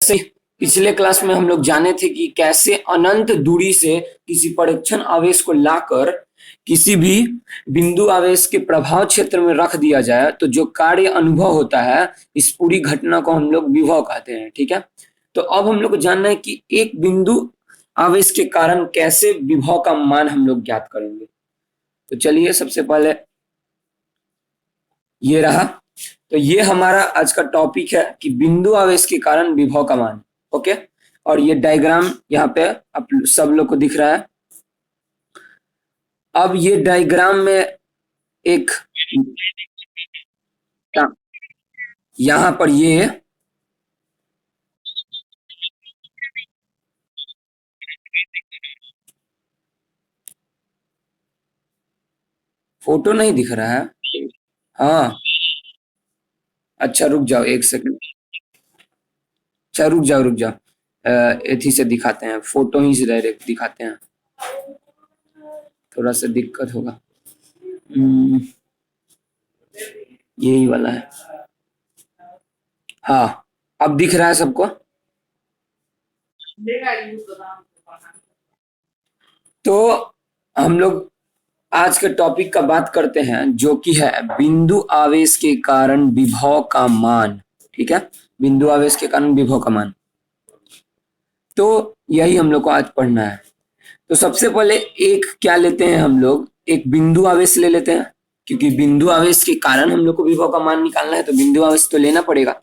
जैसे पिछले क्लास में हम लोग जाने थे कि कैसे अनंत दूरी से किसी परीक्षण आवेश को लाकर किसी भी बिंदु आवेश के प्रभाव क्षेत्र में रख दिया जाए तो जो कार्य अनुभव होता है इस पूरी घटना को हम लोग विभव कहते हैं। ठीक है, तो अब हम लोग को जानना है कि एक बिंदु आवेश के कारण कैसे विभव का मान हम लोग ज्ञात करेंगे। तो चलिए सबसे पहले ये रहा, तो ये हमारा आज का टॉपिक है कि बिंदु आवेश के कारण विभव का मान। ओके, और ये डायग्राम यहाँ पे आप सब लोग को दिख रहा है। अब ये डायग्राम में एक यहाँ पर ये फोटो नहीं दिख रहा है। हाँ अच्छा रुक जाओ एक सेकंड, अच्छा रुक जाओ एथी से दिखाते हैं, फोटो ही से डायरेक्ट दिखाते हैं, थोड़ा सा दिक्कत होगा। यही वाला है। हाँ अब दिख रहा है सबको। तो हम लोग आज के टॉपिक का बात करते हैं जो कि है बिंदु आवेश के कारण विभव का मान। ठीक है, बिंदु आवेश के कारण विभव का मान, तो यही हम लोग को आज पढ़ना है। तो सबसे पहले एक क्या लेते हैं हम लोग, एक बिंदु आवेश ले लेते हैं, क्योंकि बिंदु आवेश के कारण हम लोग को विभव का मान निकालना है तो बिंदु आवेश तो लेना पड़ेगा।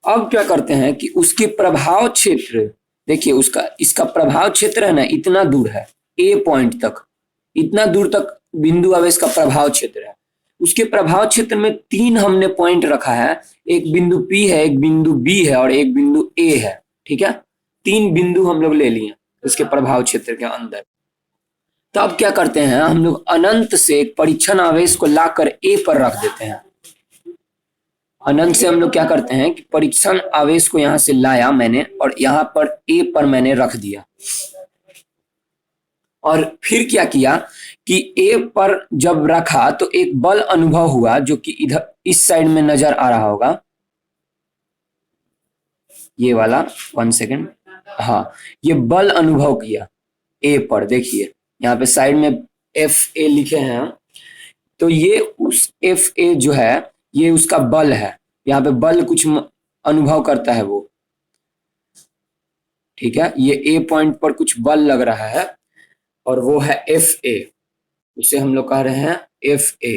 अब क्या करते हैं कि उसके प्रभाव क्षेत्र, देखिए उसका इसका प्रभाव क्षेत्र है ना, इतना दूर है ए पॉइंट तक, इतना दूर तक बिंदु आवेश का प्रभाव क्षेत्र है। उसके प्रभाव क्षेत्र में तीन हमने पॉइंट रखा है, एक बिंदु P है, एक बिंदु B है और एक बिंदु A है। ठीक है, तीन बिंदु हम लोग ले लिए उसके प्रभाव क्षेत्र के अंदर। तो अब क्या करते हैं, हम लोग अनंत से एक परीक्षण आवेश को लाकर A पर रख देते हैं। अनंत से हम लोग क्या करते हैं कि परीक्षण आवेश को यहां से लाया मैंने और यहाँ पर A पर मैंने रख दिया, और फिर क्या किया कि A पर जब रखा तो एक बल अनुभव हुआ जो कि इधर इस साइड में नजर आ रहा होगा, ये वाला, 1 सेकेंड। हाँ, ये बल अनुभव किया A पर, देखिए यहाँ पे साइड में FA लिखे हैं, तो ये उस FA जो है ये उसका बल है, यहाँ पे बल कुछ अनुभव करता है वो। ठीक है, ये A पॉइंट पर कुछ बल लग रहा है और वो है FA, उसे हम लोग कह रहे हैं FA।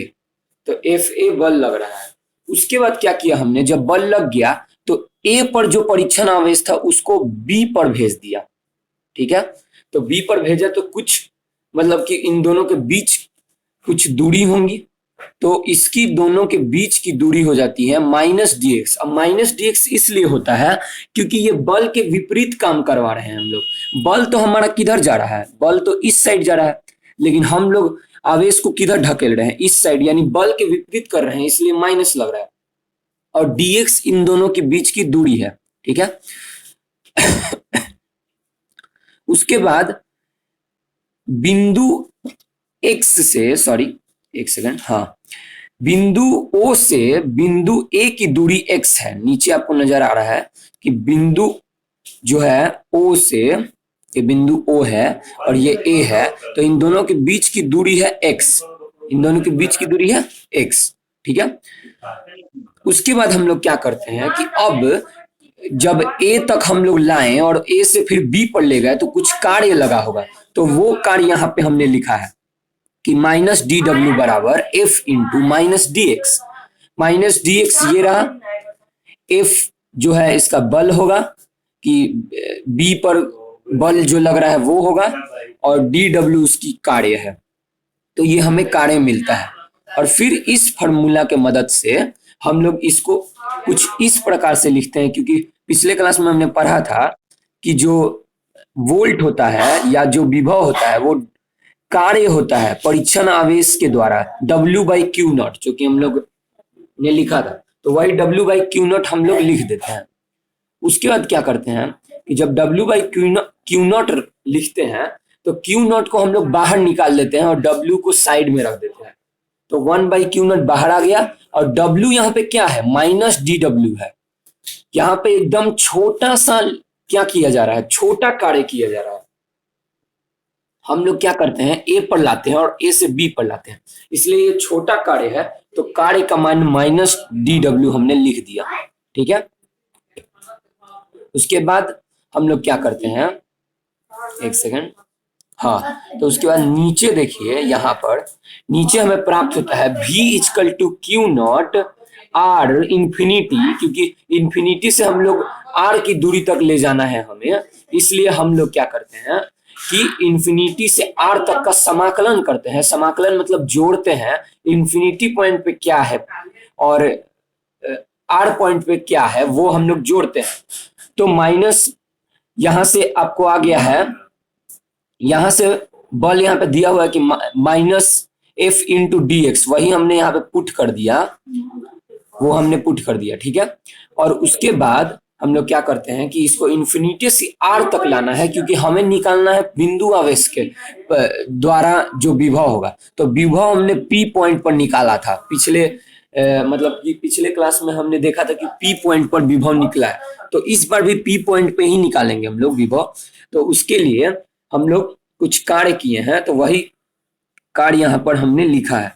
तो FA बल लग रहा है। उसके बाद क्या किया हमने, जब बल लग गया तो A पर जो परीक्षण आवेश था उसको B पर भेज दिया। ठीक है, तो B पर भेजा तो कुछ मतलब कि इन दोनों के बीच कुछ दूरी होंगी, तो इसकी दोनों के बीच की दूरी हो जाती है -dx। अब -dx इसलिए होता है क्योंकि ये बल के विपरीत काम करवा रहे हैं हम लोग। बल तो हमारा किधर जा रहा है, बल तो इस साइड जा रहा है, लेकिन हम लोग आवेश को किधर ढकेल रहे हैं, इस साइड, यानी बल के विपरीत कर रहे हैं, इसलिए माइनस लग रहा है। और dx इन दोनों के बीच की दूरी है। ठीक है उसके बाद बिंदु x से, सॉरी एक सेकंड, हाँ, बिंदु O से बिंदु A की दूरी x है। नीचे आपको नजर आ रहा है कि बिंदु जो है O से, ये बिंदु O है और ये A है, तो इन दोनों के बीच की दूरी है x, इन दोनों के बीच की दूरी है x। ठीक है, उसके बाद हम लोग क्या करते हैं कि अब जब A तक हम लोग लाएं और A से फिर B पर ले गए तो कुछ कार्य लगा होगा, तो वो कार्य यहाँ पे हमने लिखा है कि -dw बराबर F इंटू -dx। -dx ये रहा, F जो है इसका बल होगा कि B पर बल जो लग रहा है वो होगा, और dw उसकी कार्य है, तो ये हमें कार्य मिलता है। और फिर इस फॉर्मूला के मदद से हम लोग इसको कुछ इस प्रकार से लिखते हैं, क्योंकि पिछले क्लास में हमने पढ़ा था कि जो वोल्ट होता है या जो विभव होता है वो कार्य होता है परीक्षण आवेश के द्वारा W/Q0, जो कि हम लोग ने लिखा था, तो वही W/Q0 हम लोग लिख देते हैं। उसके बाद क्या करते हैं कि जब W/Q0 लिखते हैं तो Q0 को हम लोग बाहर निकाल लेते हैं और W को साइड में रख देते हैं, तो 1/Q0 बाहर आ गया, और W यहाँ पे क्या है, -dW है, यहाँ पे एकदम छोटा सा क्या किया जा रहा है, छोटा कार्य किया जा रहा है। हम लोग क्या करते हैं, ए पर लाते हैं और ए से बी पर लाते हैं, इसलिए ये छोटा कार्य है, तो कार्य का मान माइनस डी डब्ल्यू हमने लिख दिया। ठीक है, उसके बाद हम लोग क्या करते हैं, एक सेकंड, हाँ, तो उसके बाद नीचे देखिए, यहाँ पर नीचे हमें प्राप्त होता है v equal to q naught r infinity, क्योंकि इंफिनिटी से हम लोग आर की दूरी तक ले जाना है हमें, इसलिए हम लोग क्या करते हैं कि इंफिनिटी से आर तक का समाकलन करते हैं। समाकलन मतलब जोड़ते हैं, इंफिनिटी पॉइंट पे क्या है और आर पॉइंट पे क्या है वो हम लोग जोड़ते हैं। तो माइनस यहां से आपको आ गया है, यहां से बल यहाँ पे दिया हुआ है कि minus F into D x, वही हमने यहाँ पे पुट कर दिया, वो हमने पुट कर दिया। ठीक है, और उसके बाद हम लोग क्या करते हैं कि इसको इन्फिनिटी से आर तक लाना है, क्योंकि हमें निकालना है बिंदु आवेश के द्वारा जो विभव होगा। तो विभव हमने पी पॉइंट पर निकाला था पिछले मतलब कि पिछले क्लास में हमने देखा था कि पी पॉइंट पर विभव निकला है, तो इस बार भी पी पॉइंट पे ही निकालेंगे हम लोग विभव। तो उसके लिए हम लोग कुछ कार्य किए हैं, तो वही कार्य यहाँ पर हमने लिखा है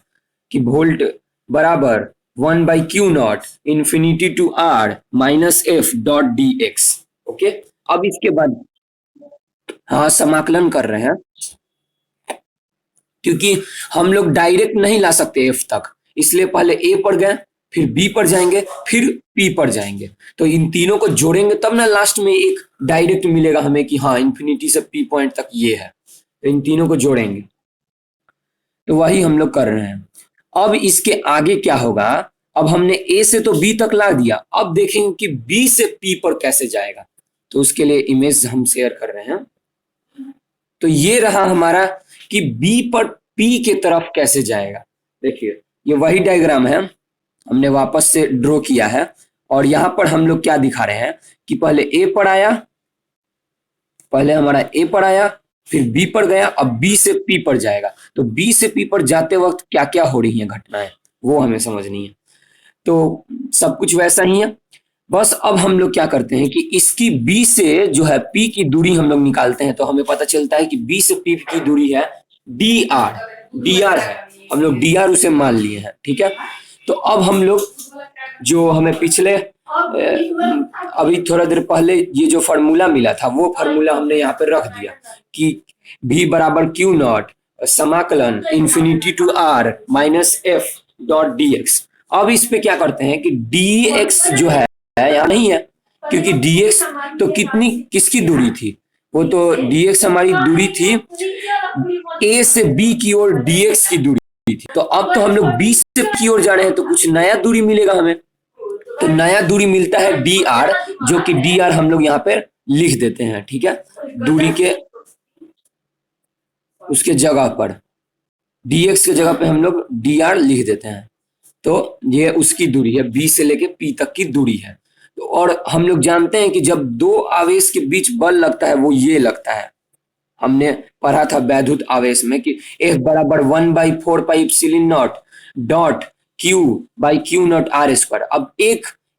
कि वोल्ट बराबर 1/q0 infinity to r minus f dot d x. Okay, अब इसके बाद हाँ समाकलन कर रहे हैं, क्योंकि हम लोग डायरेक्ट नहीं ला सकते एफ तक, इसलिए पहले ए पर गए, फिर बी पर जाएंगे, फिर पी पर जाएंगे। तो इन तीनों को जोड़ेंगे तब ना लास्ट में एक डायरेक्ट मिलेगा हमें कि हाँ इंफिनिटी से पी पॉइंट तक ये है। तो इन तीनों को जोड़ेंगे, तो वही हम लोग कर रहे हैं। अब इसके आगे क्या होगा, अब हमने ए से तो बी तक ला दिया, अब देखेंगे कि बी से पी पर कैसे जाएगा। तो उसके लिए इमेज हम शेयर कर रहे हैं। तो ये रहा हमारा कि बी पर पी के तरफ कैसे जाएगा। देखिए ये वही डायग्राम है, हमने वापस से ड्रॉ किया है, और यहां पर हम लोग क्या दिखा रहे हैं कि पहले ए पर आया, पहले हमारा ए पर आया, फिर बी पर गया, अब बी से पी पर जाएगा। तो बी से पी पर जाते वक्त क्या क्या हो रही है घटनाएं, वो हमें समझनी है। तो सब कुछ वैसा ही है, बस अब हम लोग क्या करते हैं कि इसकी बी से जो है पी की दूरी हम लोग निकालते हैं। तो हमें पता चलता है कि बी से पी की दूरी है डी आर, डी आर है, हम लोग डी आर उसे मान लिए हैं। ठीक है, तो अब हम लोग जो हमें पिछले अभी थोड़ा देर पहले ये जो फार्मूला मिला था, वो फार्मूला हमने यहाँ पे रख दिया कि v बराबर क्यू नॉट समाकलन infinity to r minus f dot d x. अब इस पे क्या करते हैं कि डी एक्स जो है यहाँ नहीं है, क्योंकि डी एक्स तो किसकी दूरी थी, वो तो डी एक्स हमारी दूरी थी ए से बी की ओर डी एक्स की दूरी थी। तो अब तो हम लोग बी से पी की ओर जा रहे हैं, तो कुछ नया दूरी मिलेगा हमें। तो नया दूरी मिलता है डी आर, जो कि डी आर हम लोग यहाँ पे लिख देते हैं। ठीक है, दूरी के उसके जगह पर डी एक्स के जगह पे हम लोग डी आर लिख देते हैं। तो ये उसकी दूरी है, बी से लेके पी तक की दूरी है। तो और हम लोग जानते हैं कि जब दो आवेश के बीच बल लगता है वो ये लगता है, हमने पढ़ा था वैद्युत आवेश में कि F बराबर 1/4πε0 dot Q by Q naught R square. अब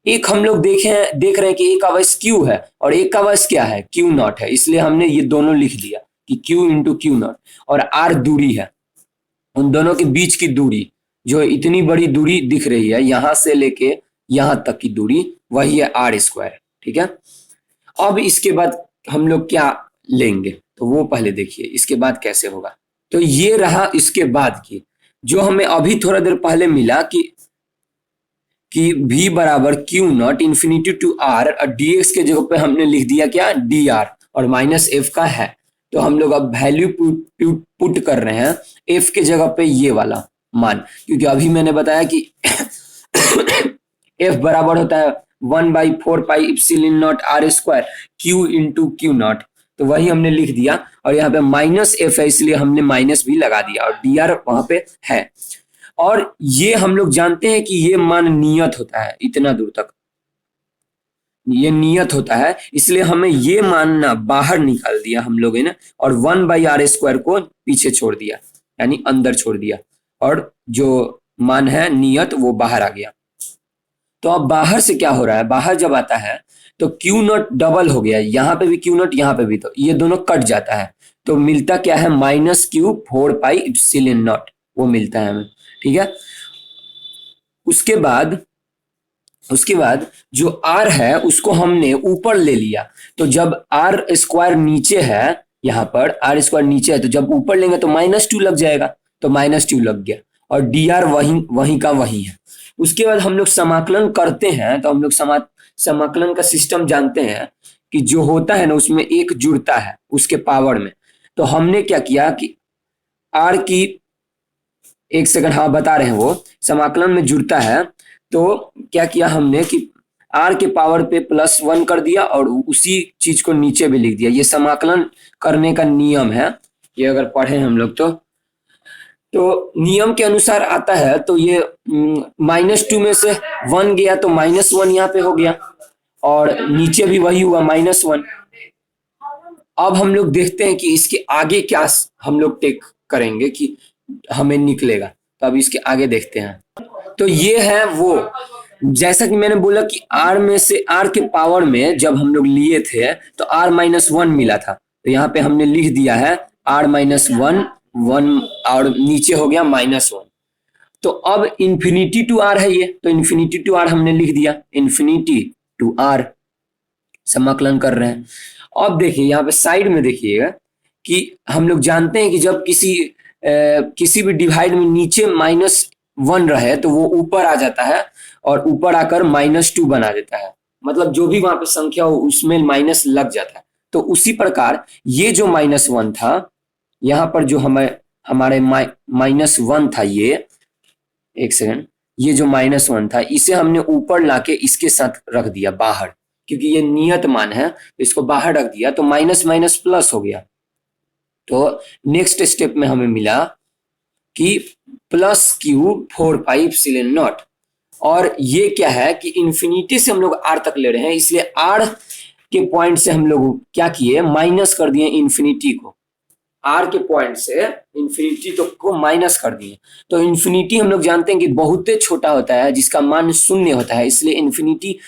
एक हम लोग देख रहे हैं कि एक आवेश Q है और एक आवेश क्या है, Q नॉट है, इसलिए हमने ये दोनों लिख दिया कि Q इंटू क्यू नॉट, और R दूरी है, उन दोनों के बीच की दूरी जो इतनी बड़ी दूरी दिख रही है यहां से लेके यहां तक की दूरी, वही है आर स्क्वायर। ठीक है, अब इसके बाद हम लोग क्या लेंगे, तो वो पहले देखिए इसके बाद कैसे होगा। तो ये रहा इसके बाद की, जो हमें अभी थोड़ा देर पहले मिला कि v बराबर q naught infinity to r, और डी एक्स के जगह पे हमने लिख दिया क्या, डी आर, और माइनस एफ का है। तो हम लोग अब वैल्यू पुट कर रहे हैं एफ के जगह पे ये वाला मान, क्योंकि अभी मैंने बताया कि एफ बराबर होता है 1/4πε0 R square Q into Q naught. तो वही हमने लिख दिया, और यहाँ पे माइनस एफ है इसलिए हमने माइनस भी लगा दिया, और डी आर वहां पे है। और ये हम लोग जानते हैं कि ये मान नियत होता है, इतना दूर तक ये नियत होता है, इसलिए हमें ये मानना बाहर निकाल दिया हम लोग ने, और 1/r² को पीछे छोड़ दिया, यानी अंदर छोड़ दिया, और जो मान है नियत वो बाहर आ गया। तो अब बाहर से क्या हो रहा है, बाहर जब आता है तो क्यू नॉट डबल हो गया, यहाँ पे भी क्यू नॉट, यहाँ पे भी, तो ये दोनों कट जाता है, तो मिलता क्या है, minus Q 4 pi epsilon not, वो मिलता है हमें। ठीक है, उसके बाद जो r है उसको हमने ऊपर ले लिया, तो जब आर स्क्वायर नीचे है, यहाँ पर आर स्क्वायर नीचे है, तो जब ऊपर लेंगे तो -2 लग जाएगा, तो -2 लग गया, और डी आर वहीं वहीं का वहीं है। उसके बाद हम लोग समाकलन करते हैं, तो हम लोग समाकलन का सिस्टम जानते हैं कि जो होता है ना उसमें एक जुड़ता है उसके पावर में। तो हमने क्या किया कि आर की, एक सेकंड, हाँ बता रहे हैं, वो समाकलन में जुड़ता है, तो क्या किया हमने कि आर के पावर पे +1 कर दिया और उसी चीज को नीचे भी लिख दिया। ये समाकलन करने का नियम है, ये अगर पढ़े हम लोग तो नियम के अनुसार आता है। तो ये -2 में से 1 गया तो -1 यहाँ पे हो गया, और नीचे भी वही हुआ -1। अब हम लोग देखते हैं कि इसके आगे क्या हम लोग टेक करेंगे कि हमें निकलेगा, तो अब इसके आगे देखते हैं। तो ये है वो, जैसा कि मैंने बोला कि r में से, r के पावर में जब हम लोग लिए थे तो r-1 मिला था, तो यहाँ पे हमने लिख दिया है r-1 1, और नीचे हो गया -1। तो अब इन्फिनिटी टू r है ये, तो इन्फिनिटी टू r हमने लिख दिया, इन्फिनिटी टू r, समाकलन कर रहे हैं। अब देखिए यहाँ पे साइड में देखिएगा कि हम लोग जानते हैं कि जब किसी भी डिवाइड में नीचे -1 रहे तो वो ऊपर आ जाता है, और ऊपर आकर -2 बना देता है, मतलब जो भी वहां पे संख्या हो उसमें माइनस लग जाता है। तो उसी प्रकार ये जो -1 था, यहाँ पर जो हमारे -1 था, ये, एक सेकंड, ये जो -1 था इसे हमने ऊपर लाके इसके साथ रख दिया बाहर, क्योंकि ये नियत मान है, तो इसको बाहर रख दिया, तो माइनस माइनस प्लस हो गया। तो नेक्स्ट स्टेप में हमें मिला कि +Q 4 पाई एप्सिलॉन नॉट, और ये क्या है कि इन्फिनिटी से हम लोग r तक ले रहे हैं, इसलिए r के पॉइंट से हम लोग क्या किए, माइनस कर दिए इन्फिनिटी को, r के पॉइंट से इन्फिनिटी तो को माइनस कर दिए। तो इन्फिनिटी हम लोग जानते हैं कि बहुत छोटा होता है, जिसका मान 0 होता है, इसलिए इन्फिनिटी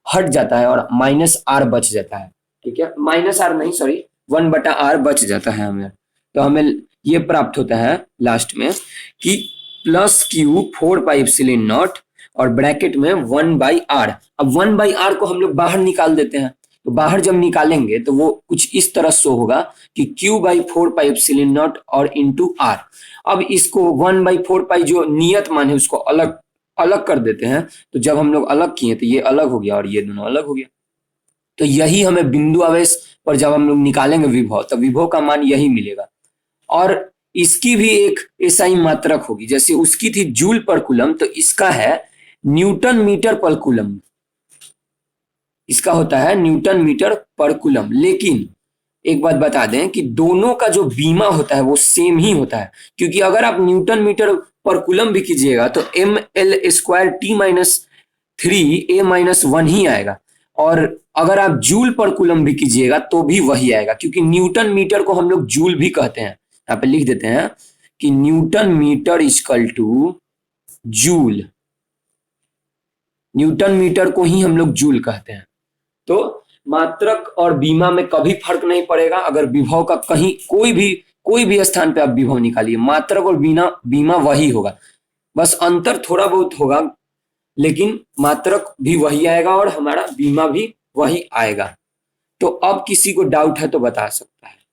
हट जाता है और -r बच जाता है। ठीक है, -r नहीं, सॉरी, 1/r बच जाता है हमें। तो हमें ये प्राप्त होता है लास्ट में कि +Q 4 पाई एप्सिलॉन नॉट और ब्रैकेट में 1/r। अब 1/r को हम लोग बाहर निकाल देते हैं, तो बाहर जब निकालेंगे तो वो कुछ इस तरह शो होगा कि Q/4 पाई एप्सिलॉन नॉट और इंटू r। अब इसको 1/4 पाई जो नियत मान है उसको अलग अलग कर देते हैं, तो जब हम लोग अलग किए तो ये अलग हो गया और ये दोनों अलग हो गया। तो यही हमें बिंदु आवेश पर जब हम लोग निकालेंगे विभव, तो विभव का मान यही मिलेगा। और इसकी भी एक ऐसा ही मात्रक होगी, जैसे उसकी थी जूल पर कूलम, तो इसका है न्यूटन मीटर पर कूलम, इसका होता है न्यूटन मीटर पर कूलम। लेकिन एक बात बता दें कि दोनों का जो बीमा होता है वो सेम ही होता है, क्योंकि अगर आप न्यूटन मीटर पर कूलम भी कीजिएगा तो mL²T-3A-1 ही आएगा, और अगर आप जूल पर कूलम भी कीजिएगा तो भी वही आएगा, क्योंकि न्यूटन मीटर को हम लोग जूल भी कहते हैं। यहाँ पे लिख देते हैं कि newton metre equal to joule, newton metre को ही हम लोग जूल कहते हैं। तो मात्रक और बीमा में कभी फर्क नहीं पड़ेगा। अगर विभव का कहीं कोई भी स्थान पे आप विभव निकालिए, मात्रक और बीमा वही होगा, बस अंतर थोड़ा बहुत होगा, लेकिन मात्रक भी वही आएगा और हमारा बीमा भी वही आएगा। तो अब किसी को डाउट है तो बता सकता है।